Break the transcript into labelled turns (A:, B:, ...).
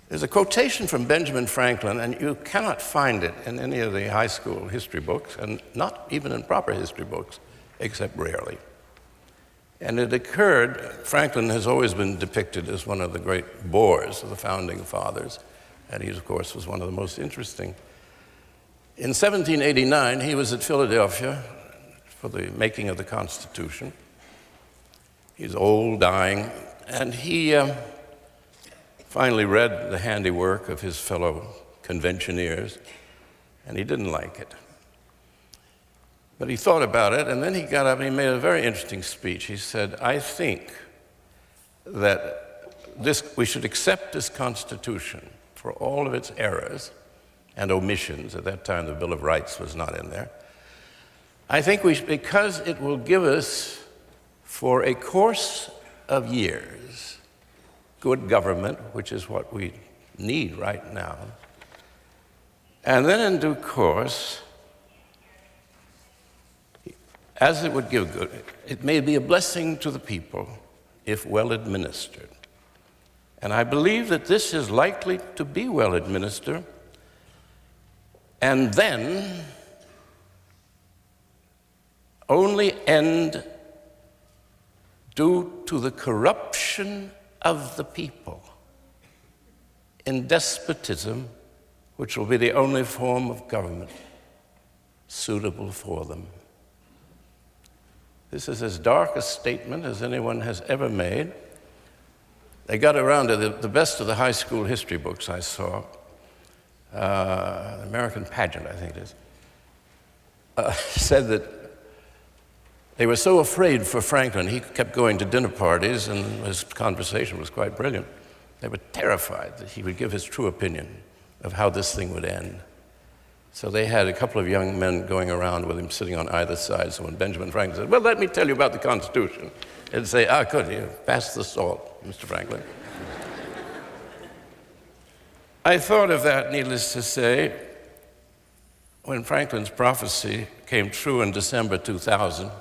A: There's a quotation from Benjamin Franklin, and you cannot find it in any of the high school history books, and not even in proper history books, except rarely. And it occurred, Franklin has always been depicted as one of the great bores of the founding fathers, and he, of course, was one of the most interesting. In 1789, he was at Philadelphia for the making of the Constitution. He's old, dying, and he finally read the handiwork of his fellow conventioneers, and he didn't like it. But he thought about it, and then he got up and he made a very interesting speech. He said, I think that we should accept this Constitution for all of its errors and omissions. At that time, the Bill of Rights was not in there. I think because it will give us, for a course of years, good government, which is what we need right now. And then in due course, as it would give good, it may be a blessing to the people if well administered. And I believe that this is likely to be well administered, and then only end due to the corruption of the people in despotism, which will be the only form of government suitable for them. This is as dark a statement as anyone has ever made. They got around to the best of the high school history books I saw, American Pageant, I think it is, said that they were so afraid for Franklin, he kept going to dinner parties, and his conversation was quite brilliant. They were terrified that he would give his true opinion of how this thing would end. So they had a couple of young men going around with him, sitting on either side. So when Benjamin Franklin said, well, let me tell you about the Constitution, they'd say, good, you pass the salt, Mr. Franklin. I thought of that, needless to say, when Franklin's prophecy came true in December 2000.